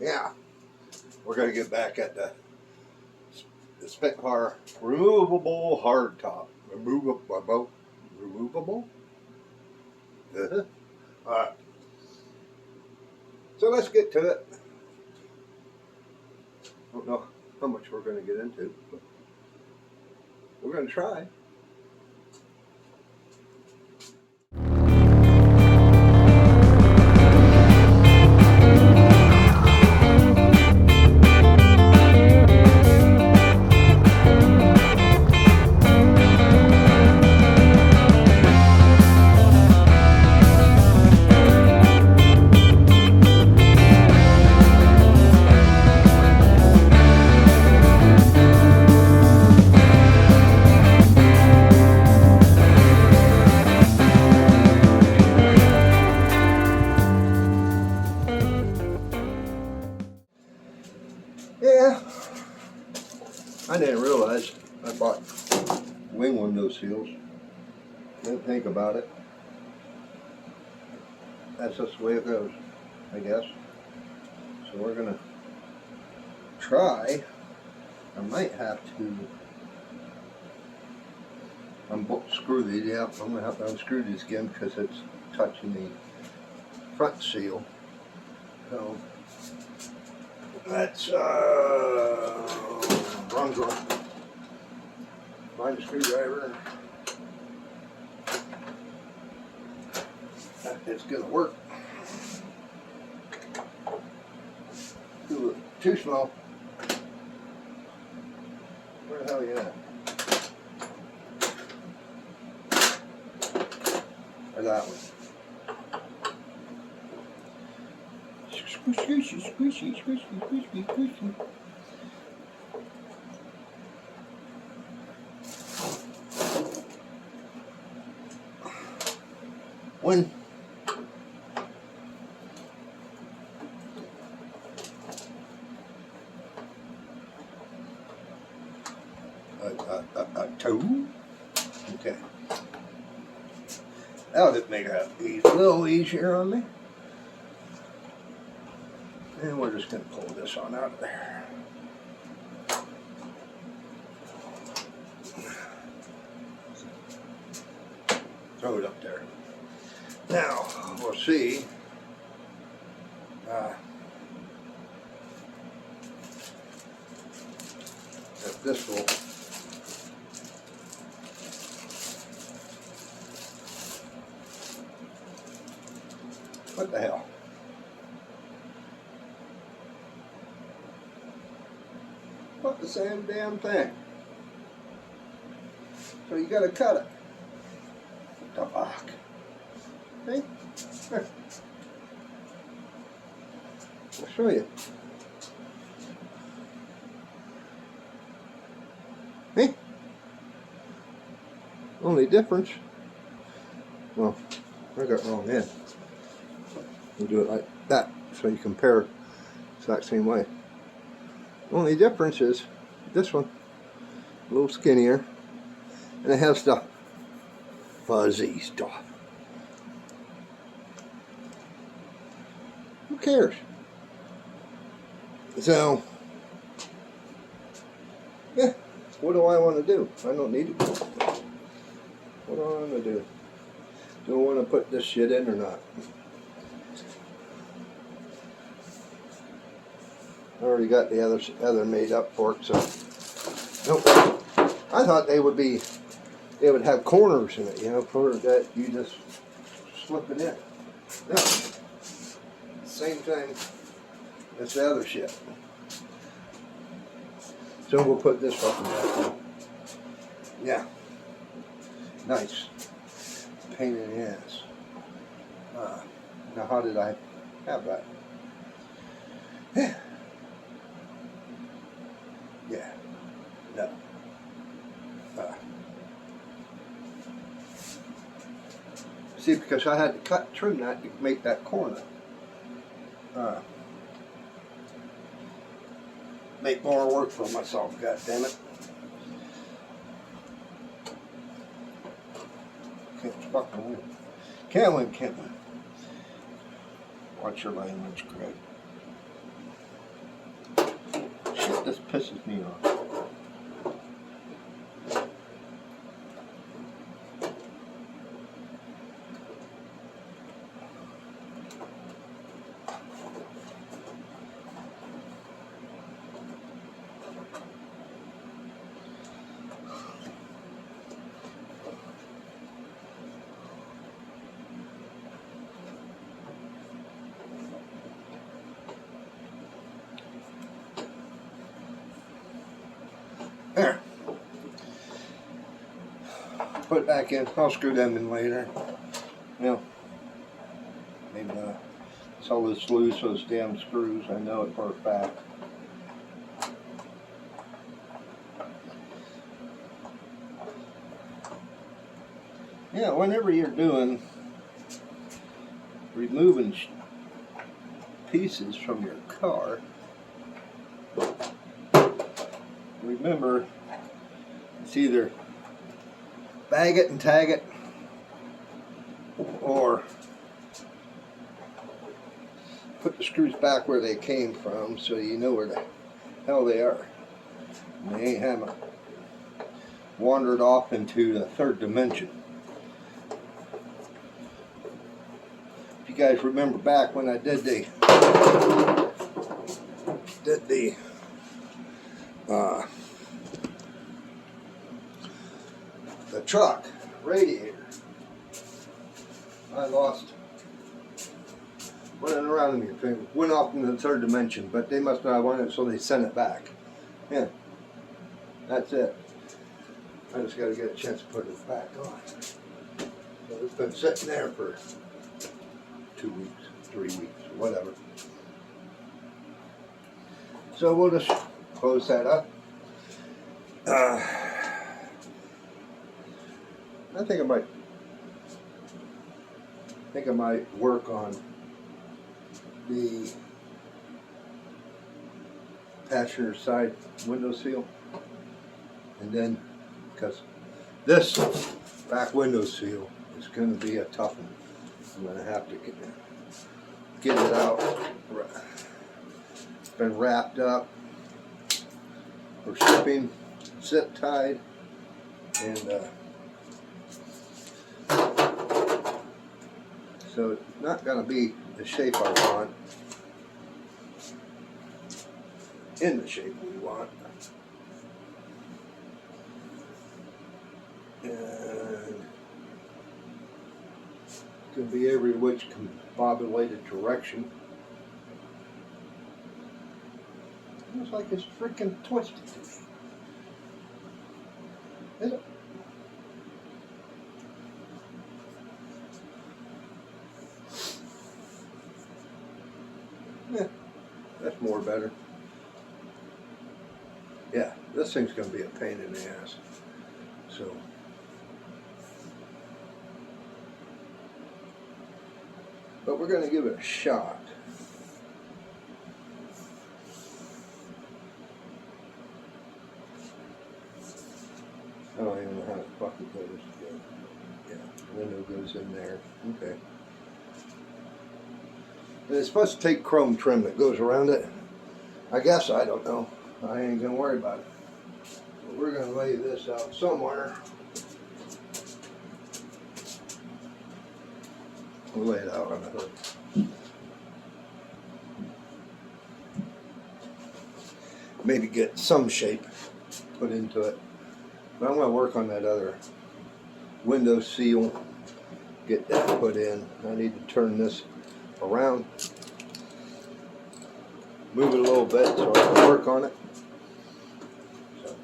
Yeah, we're going to get back at the Spitfire removable hardtop. Removable? Alright. So let's get to it. I don't know how much we're going to get into, but we're going to try. Yeah, I didn't realize I bought wing window seals. Didn't think about it. That's just the way it goes, I guess. So we're gonna try. I might have to unscrew these. Yeah, I'm gonna have to unscrew these again because it's touching the front seal. So let's find a screwdriver. It's gonna work. Too small. Where the hell are you at? Or that one. Squishy, squishy, squishy, squishy, squishy. One. Two. Okay. That'll just make it a little easier on me. And we're just going to pull this on out of there. Throw it up there. Now, we'll see if this will what the hell? What the same damn thing? So you gotta cut it. What the fuck? See? Here. I'll show you. See? Only difference. Well, I got wrong end. We'll do it like that so you compare it the exact same way. Only difference is this one a little skinnier and it has the fuzzy stuff. Who cares? So yeah, what do I want to do? I don't need it. What do I want to do? Do I want to put this shit in or not? I already got the other made up for it, so nope. I thought they would have corners in it, you know, for that you just slip it in. No, same thing as the other shit. So we'll put this up and back. Yeah, nice. Pain in the ass. Now how did I have that? Yeah, no. See, because I had to trim that to make that corner. Make more work for myself, god damn it. Can't fucking win. Can't win. Watch your language, Greg. This pisses me off. There. Put it back in. I'll screw them in later. Well, maybe not. It's all this loose, those damn screws. I know it for a fact. Yeah, whenever you're doing removing pieces from your car, remember, it's either bag it and tag it, or put the screws back where they came from so you know where the hell they are. And they ain't haven't wandered off into the third dimension. If you guys remember back when I did the truck radiator, I lost, went around me, went off into the third dimension, but they must not want it, so they sent it back. Yeah, that's it. I just got to get a chance to put it back on. So it's been sitting there for 2 weeks, 3 weeks, whatever. So we'll just close that up. I think I might work on the passenger side window seal, and then because this back window seal is going to be a tough one, I'm going to have to get it out. It's been wrapped up for shipping, zip tied, and so it's not going to be the shape I want, in the shape we want. And it can be every which combobulated direction. Looks like it's freaking twisted to me. Is it? Yeah, that's more better. Yeah, this thing's going to be a pain in the ass. So, but we're going to give it a shot. I don't even know how to fucking put this together. Yeah, window goes in there. Okay. And it's supposed to take chrome trim that goes around it. I guess, I don't know. I ain't gonna worry about it. But we're gonna lay this out somewhere. We'll lay it out on the hood. Maybe get some shape put into it. But I'm gonna work on that other window seal. Get that put in. I need to turn this around, move it a little bit so I can work on it. So.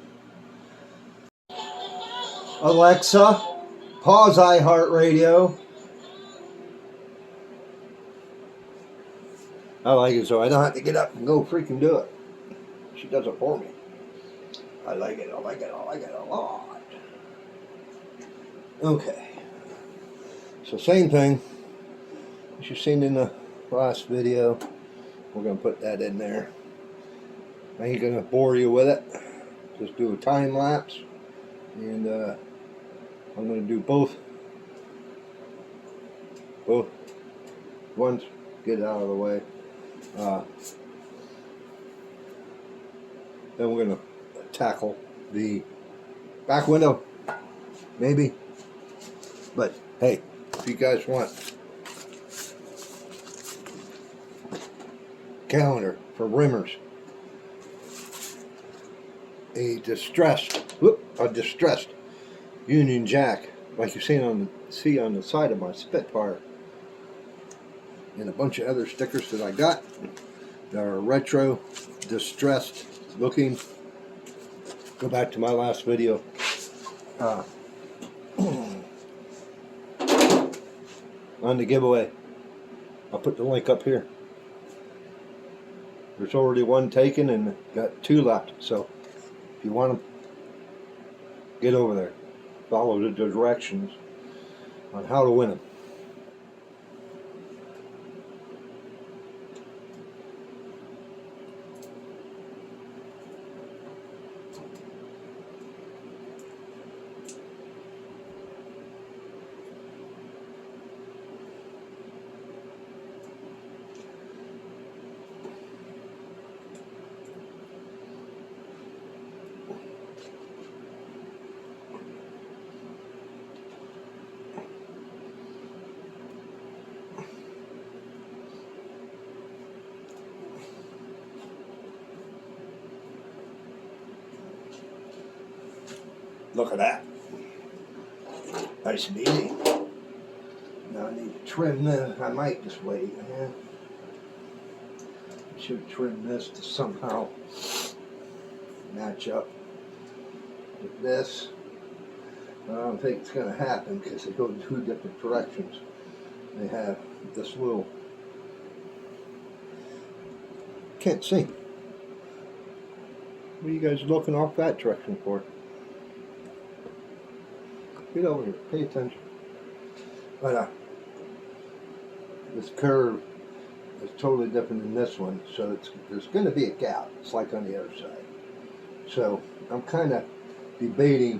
Alexa, pause iHeartRadio. I like it so I don't have to get up and go freaking do it. She does it for me. I like it, I like it, I like it a lot. Okay. So same thing as you've seen in the last video. We're going to put that in there. I ain't going to bore you with it. Just do a time lapse. And I'm going to do both ones. Get it out of the way. then we're going to tackle the back window, maybe. But hey, if you guys want calendar for rimmers, a distressed Union Jack like you see on the side of my Spitfire, and a bunch of other stickers that I got that are retro, distressed looking. Go back to my last video. On the giveaway. I'll put the link up here. There's already one taken and got 2 left. So if you want them, get over there. Follow the directions on how to win them. Look at that. Nice and easy. Now I need to trim this. I might just wait. I should trim this to somehow match up with this. I don't think it's going to happen because they go in 2 different directions. They have this little, can't see. What are you guys looking off that direction for? Get over here, pay attention. But this curve is totally different than this one, so there's going to be a gap. It's like on the other side. So I'm kind of debating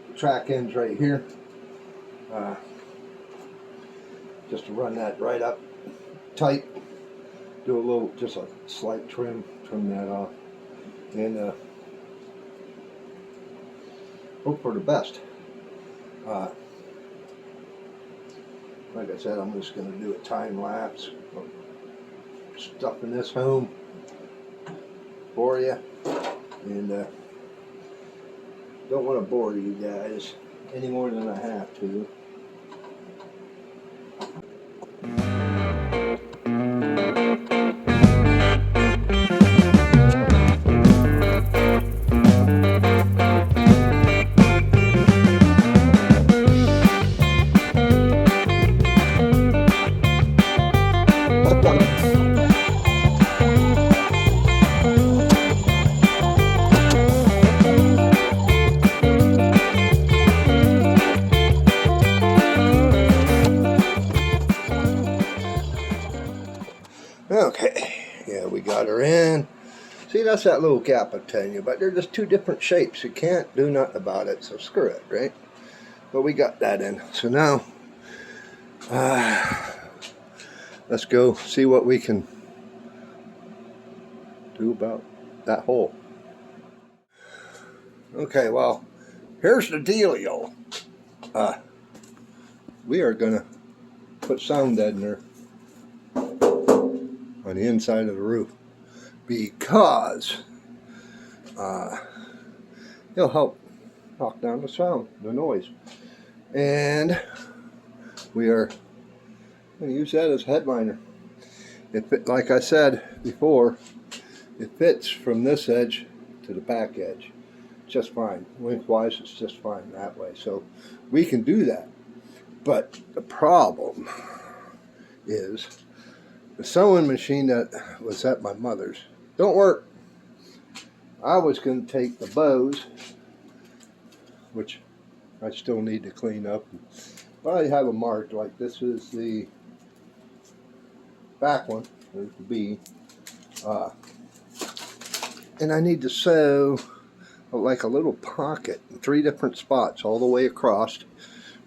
the track ends right here, just to run that right up tight. Do a little, just a slight trim that off, and hope for the best. Like I said, I'm just going to do a time lapse of stuffing this home for you, and don't want to bore you guys any more than I have to. Okay, yeah, we got her in. See, that's that little gap I'm telling you, but they're just 2 different shapes. You can't do nothing about it, so screw it, right? But we got that in. So now, let's go see what we can do about that hole. Okay, well, here's the dealio. We are going to put sound deadener on the inside of the roof, because it'll help knock down the sound, the noise. And we are going to use that as a headliner. Like I said before, it fits from this edge to the back edge just fine. Lengthwise, it's just fine that way. So we can do that. But the problem is the sewing machine that was at my mother's don't work. I was going to take the bows, which I still need to clean up, but I have them marked. Like this is the back one, there's the B, and I need to sew like a little pocket in 3 different spots all the way across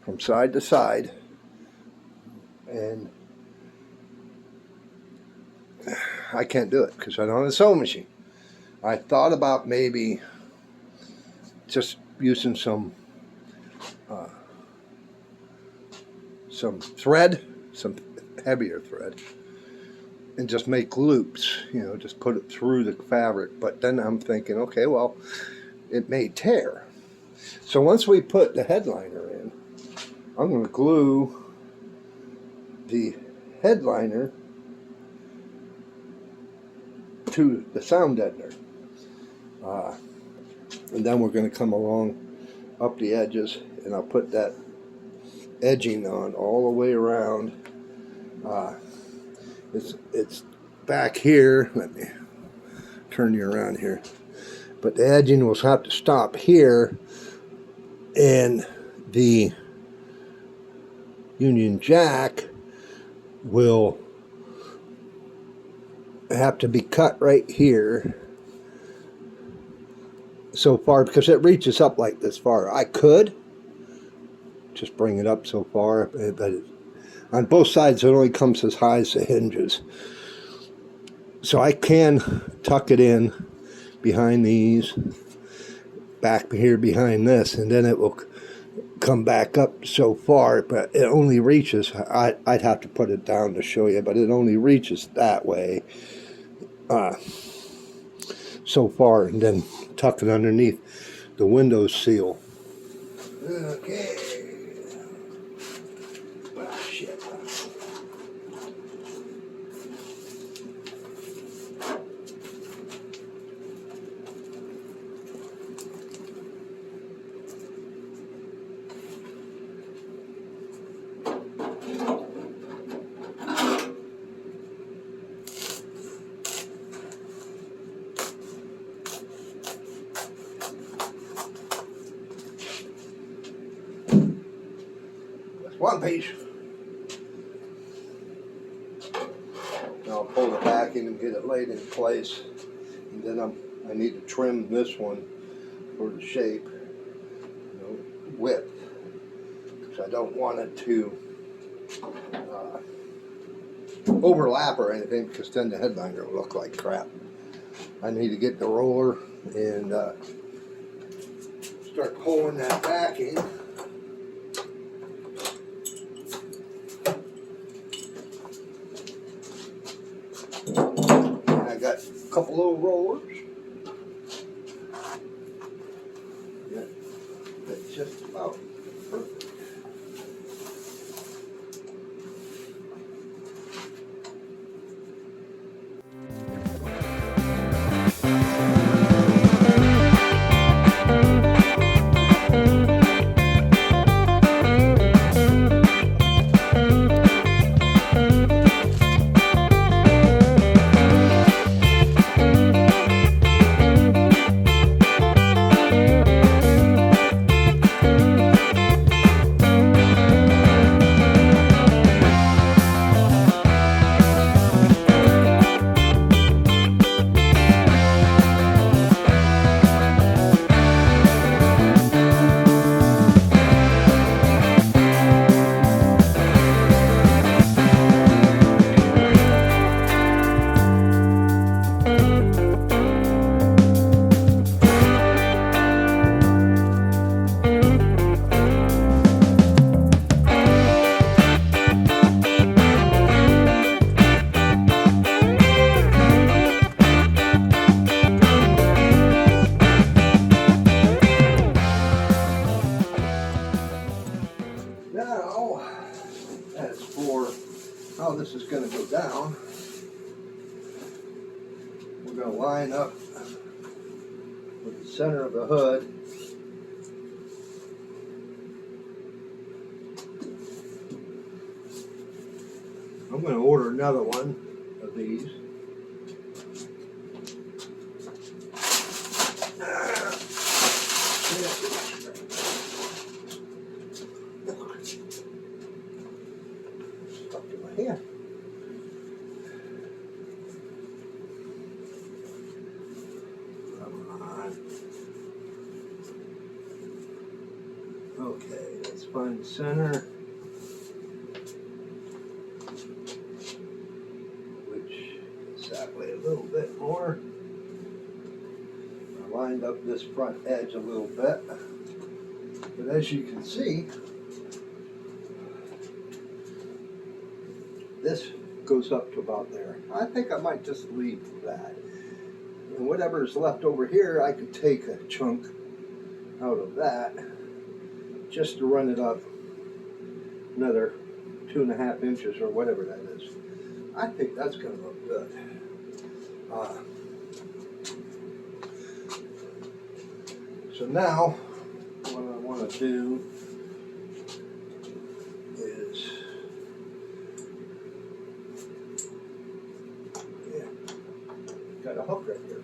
from side to side, and I can't do it because I don't have a sewing machine. I thought about maybe just using some thread, some heavier thread, and just make loops, you know, just put it through the fabric. But then I'm thinking, okay, well, it may tear. So once we put the headliner in, I'm going to glue the headliner to the sound deadener. And then we're going to come along up the edges, and I'll put that edging on all the way around. It's back here. Let me turn you around here. But the edging will have to stop here, and the Union Jack will have to be cut right here so far, because it reaches up like this far. I could just bring it up so far, but on both sides it only comes as high as the hinges. So I can tuck it in behind these, back here behind this, and then it will come back up so far, but it only reaches, I'd have to put it down to show you, but it only reaches that way so far, and then tuck it underneath the window seal. Okay. Ah, shit. One piece. Now I'll pull it back in and get it laid in place, and then I need to trim this one for the shape, you know, width, because I don't want it to overlap or anything, because then the headliner will look like crap. I need to get the roller and start pulling that back in. Got a couple little rollers. Yeah, that's just about perfect. Now, as for how this is going to go down, we're going to line up with the center of the hood. I'm going to order another one of these. Stuck in my hand. Come on. Okay, let's find the center. Which is that way a little bit more. lined up this front edge a little bit. But as you can see, this goes up to about there. I think I might just leave that. And whatever's left over here, I could take a chunk out of that just to run it up another 2.5 inches or whatever that is. I think that's going to look good. So now, what I want to do is, yeah, got a hook right there.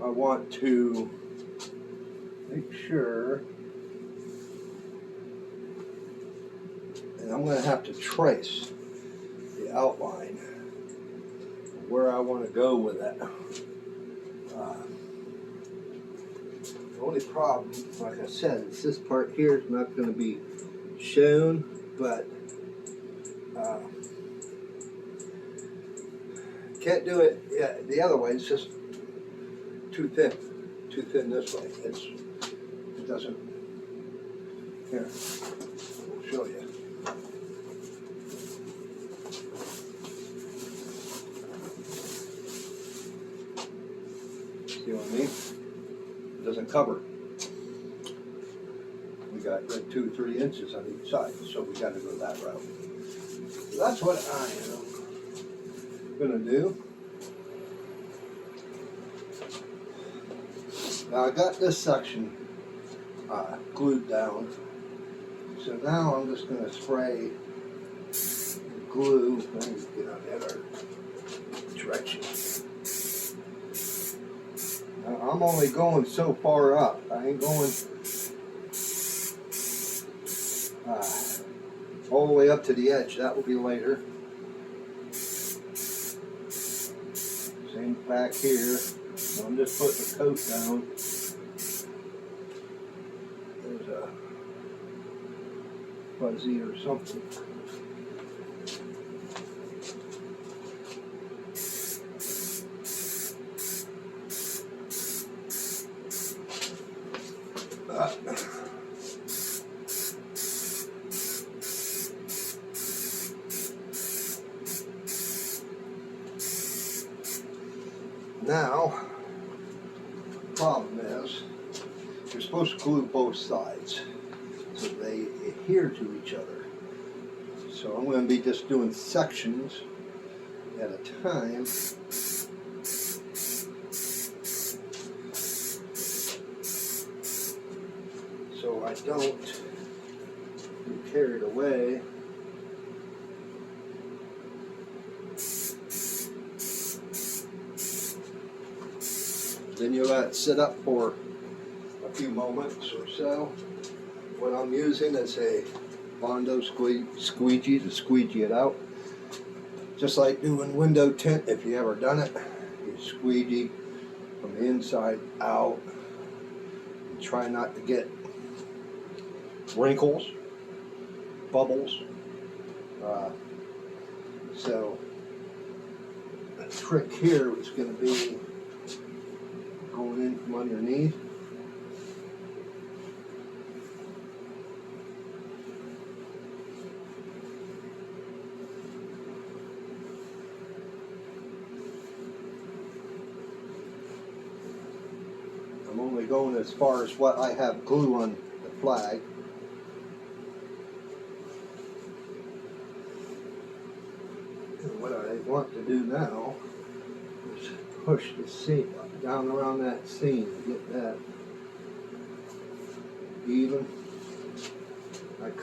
I want to make sure, and I'm going to have to trace the outline of where I want to go with it. The only problem, like I said, is this part here is not going to be shown, but can't do it the other way. It's just too thin this way. It doesn't. Here, I'll show you. See what I mean? It doesn't cover. We got 2-3 inches on each side, so we got to go that route. So that's what I am gonna do. Now I got this section glued down, so now I'm just going to spray glue. Let me get on the other direction. Now, I'm only going so far up. I ain't going all the way up to the edge. That will be later. Same back here. So I'm just putting the coat down. There's a fuzzy or something. Now, the problem is, you're supposed to glue both sides so they adhere to each other. So I'm going to be just doing sections at a time. So I don't get carried away. Then you let it sit up for a few moments or so. What I'm using is a Bondo squeegee to squeegee it out. Just like doing window tint, if you ever done it, you squeegee from the inside out. And try not to get wrinkles, bubbles. So the trick here is going to be going in from underneath. I'm only going as far as what I have glue on the flag. And what I want to do now is push the seam down around that seam to get that even. Like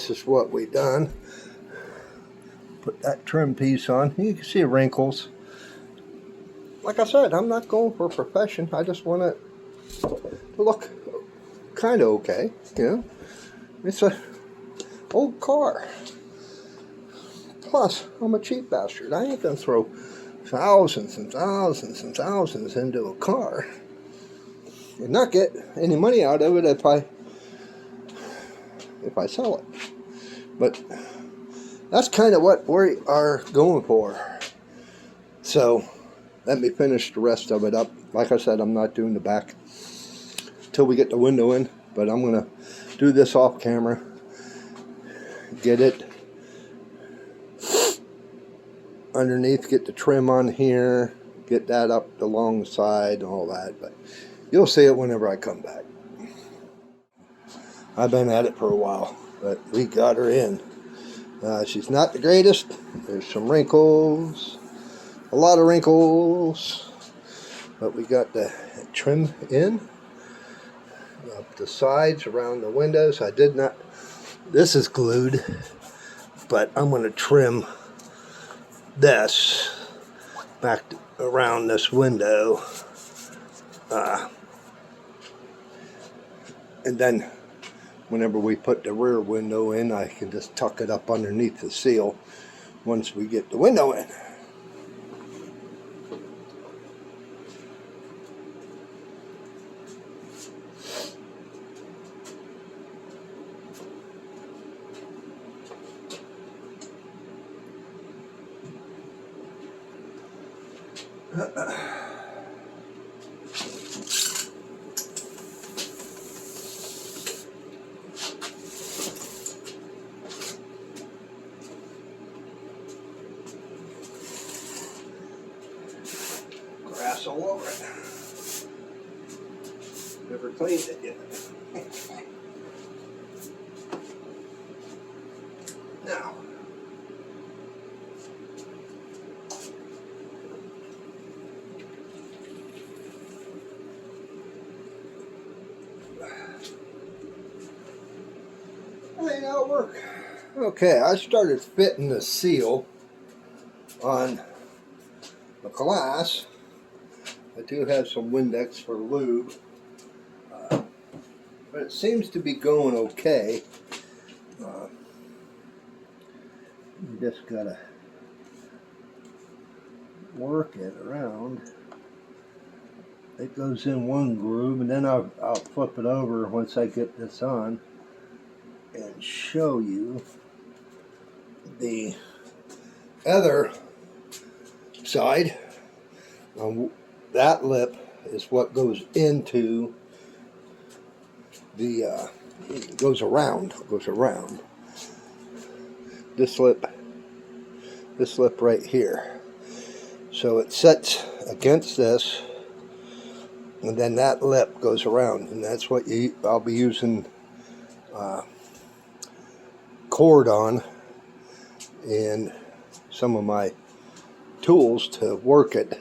this is what we done. Put that trim piece on. You can see wrinkles. Like I said, I'm not going for perfection. I just want it to look kind of okay. You know, it's a old car. Plus, I'm a cheap bastard. I ain't gonna throw thousands and thousands and thousands into a car and not get any money out of it if I sell it. But that's kind of what we are going for. So let me finish the rest of it up. Like I said, I'm not doing the back till we get the window in, but I'm gonna do this off camera, get it underneath, get the trim on here, get that up along the side and all that, but you'll see it whenever I come back. I've been at it for a while, but we got her in. She's not the greatest. There's some wrinkles, a lot of wrinkles, but we got the trim in up the sides around the windows. I did not, this is glued, but I'm going to trim this back around this window, and then whenever we put the rear window in, I can just tuck it up underneath the seal once we get the window in. Grass all over it. Never cleaned it yet. Now, I think that'll work. Okay, I started fitting the seal on the glass. I do have some Windex for lube, but it seems to be going okay. You just gotta work it around. It goes in one groove, and then I'll flip it over once I get this on and show you the other side. That lip is what goes into the goes around. This lip right here. So it sets against this, and then that lip goes around, and that's what I'll be using cord on and some of my tools to work it.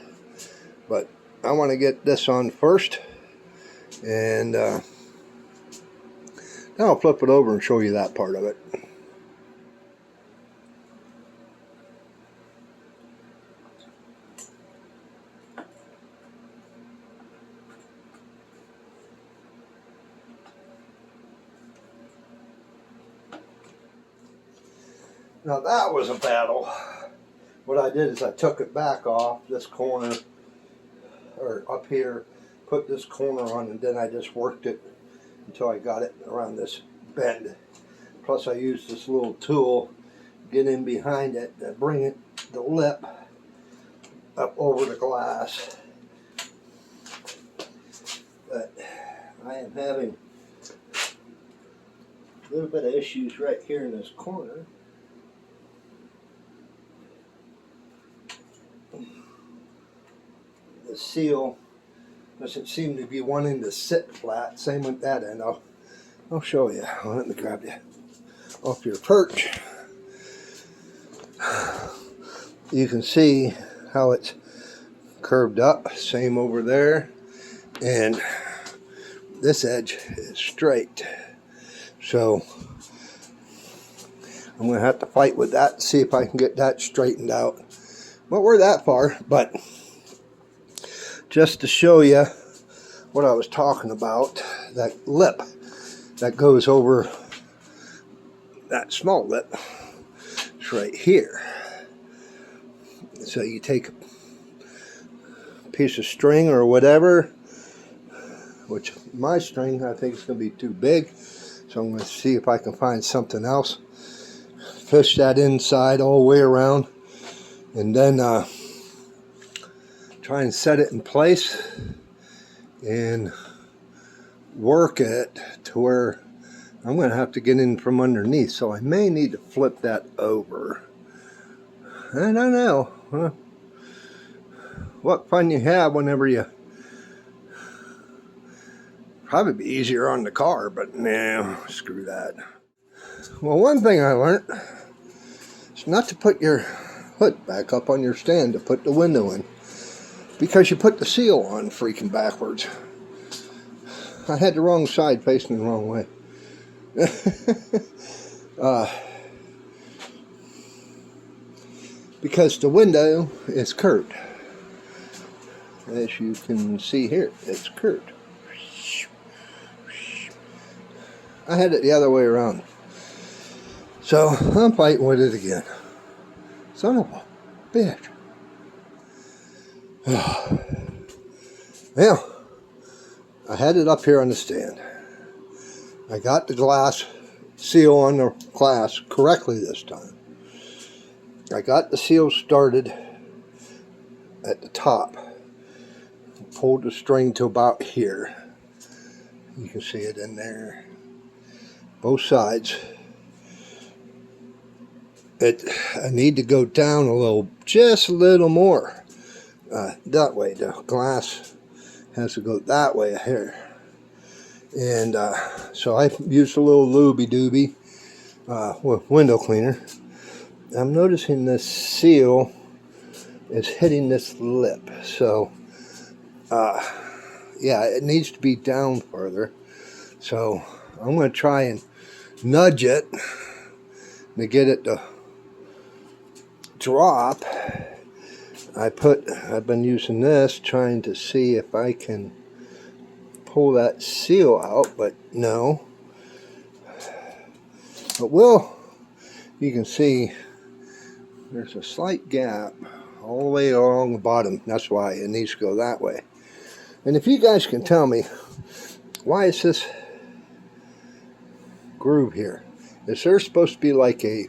But I want to get this on first, and then I'll flip it over and show you that part of it. Now that was a battle. What I did is I took it back off this corner, or up here, put this corner on, and then I just worked it until I got it around this bend. Plus I used this little tool, get in behind it, and bring it, the lip up over the glass. But I am having a little bit of issues right here in this corner. The seal doesn't seem to be wanting to sit flat. Same with that end. I'll show you. Let me grab you off your perch. You can see how it's curved up. Same over there. And this edge is straight. So I'm going to have to fight with that and see if I can get that straightened out. But we're that far. But just to show you what I was talking about, that lip that goes over that small lip, it's right here. So you take a piece of string or whatever, which my string I think is going to be too big, so I'm going to see if I can find something else. Fish that inside all the way around, and then try and set it in place and work it to where I'm going to have to get in from underneath, so I may need to flip that over. I don't know. What fun you have whenever you... Probably be easier on the car, but no, screw that. Well, one thing I learned is not to put your hood back up on your stand to put the window in, because you put the seal on freaking backwards. I had the wrong side facing the wrong way. Because the window is curved. As you can see here, it's curved. I had it the other way around. So I'm fighting with it again. Son of a bitch. Well, I had it up here on the stand. I got the glass seal on the glass correctly this time. I got the seal started at the top. Pulled the string to about here. You can see it in there. Both sides. I need to go down a little, just a little more. That way. The glass has to go that way here. And so I used a little looby-dooby with window cleaner. I'm noticing this seal is hitting this lip. So, yeah, it needs to be down further. So I'm going to try and nudge it to get it to drop. I've been using this trying to see if I can pull that seal out, but no. But you can see there's a slight gap all the way along the bottom. That's why it needs to go that way. And if you guys can tell me, why is this groove here? Is there supposed to be like a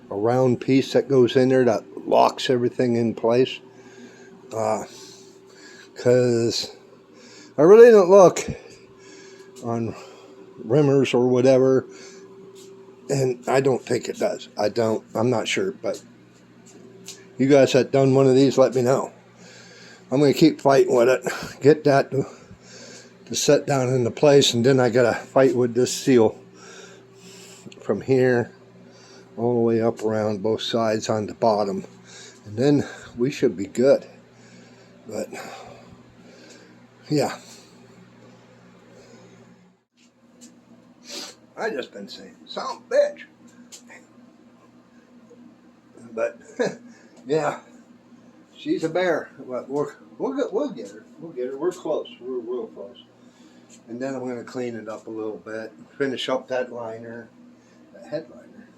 round piece that goes in there that locks everything in place? Because I really don't look on rimmers or whatever, and I don't think it does. I'm not sure, but you guys that done one of these, let me know. I'm going to keep fighting with it, get that to set down into place, and then I got to fight with this seal from here all the way up around both sides on the bottom, and then we should be good. But yeah, I just been saying, son of a bitch. But yeah, she's a bear. But we'll get her. We'll get her. We're close. We're real close. And then I'm going to clean it up a little bit, finish up that liner, that headliner,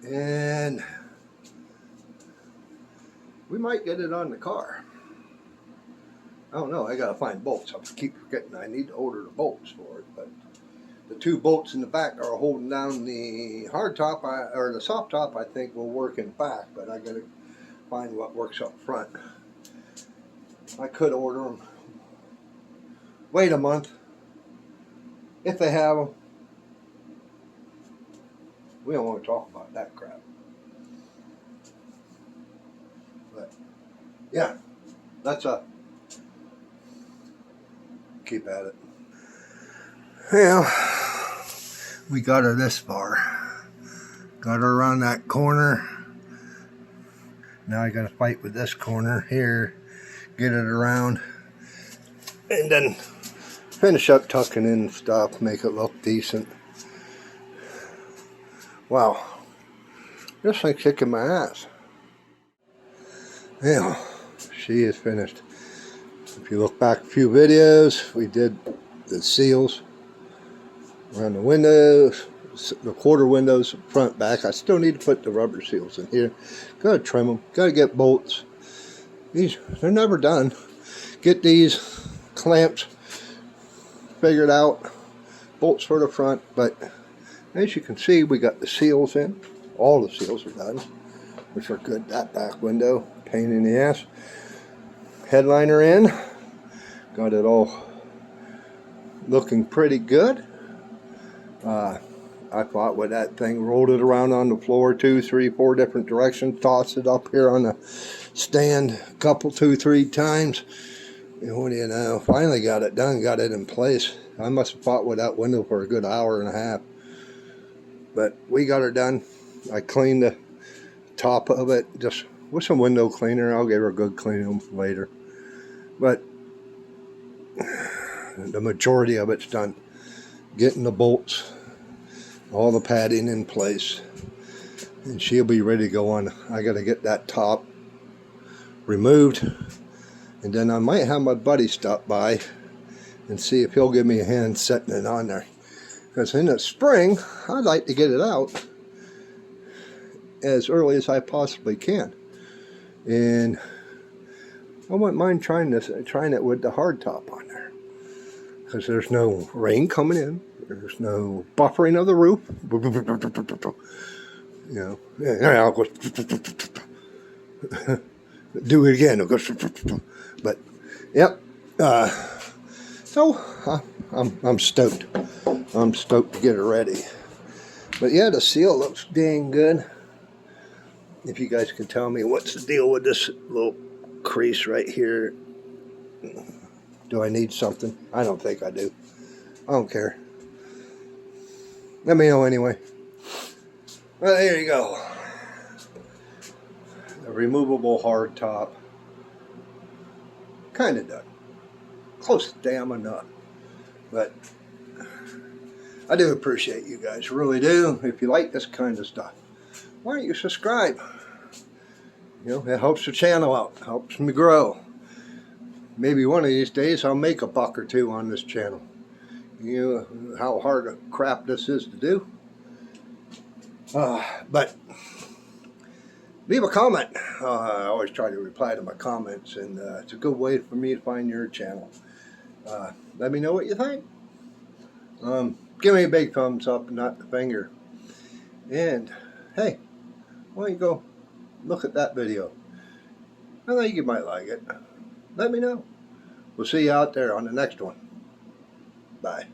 and we might get it on the car. I don't know. I got to find bolts. I keep forgetting I need to order the bolts for it, but the two bolts in the back are holding down the hardtop, or the soft top, I think, will work in back, but I got to find what works up front. I could order them. Wait a month. If they have them. We don't want to talk about that crap. But, yeah, that's keep at it. Well, we got her this far. Got her around that corner. Now I got to fight with this corner here. Get it around. And then finish up tucking in stuff. Make it look decent. Wow, this thing's kicking my ass. Yeah, she is finished. If you look back a few videos, we did the seals around the windows, the quarter windows, front, back. I still need to put the rubber seals in here. Gotta trim them, gotta get bolts. They're never done. Get these clamps figured out, bolts for the front, but as you can see, we got the seals in. All the seals are done, which are good. That back window, pain in the ass. Headliner in, got it all looking pretty good. I fought with that thing, rolled it around on the floor 2, 3, 4 different directions, tossed it up here on the stand a couple, 2, 3 times. And what do you know, finally got it done, got it in place. I must have fought with that window for a good hour and a half. But we got her done. I cleaned the top of it just with some window cleaner. I'll give her a good cleaning later. But the majority of it's done. Getting the bolts, all the padding in place, and she'll be ready to go on. I got to get that top removed, and then I might have my buddy stop by and see if he'll give me a hand setting it on there. Because in the spring, I'd like to get it out as early as I possibly can, and I wouldn't mind trying it with the hardtop on there, because there's no rain coming in, there's no buffering of the roof. You know, I'll go do it again. But yep. So I'm stoked. I'm stoked to get it ready. But yeah, the seal looks dang good. If you guys can tell me what's the deal with this little crease right here. Do I need something? I don't think I do. I don't care. Let me know anyway. Well, there you go. The removable hard top. Kind of done. Close to damn enough. But I do appreciate you guys, really do. If you like this kind of stuff, why don't you subscribe? You know, it helps the channel out, helps me grow. Maybe one of these days I'll make a buck or two on this channel. You know how hard a crap this is to do. But leave a comment. I always try to reply to my comments, and it's a good way for me to find your channel. Let me know what you think. Give me a big thumbs up, not the finger. And hey, why don't you go look at that video? I think you might like it. Let me know. We'll see you out there on the next one. Bye.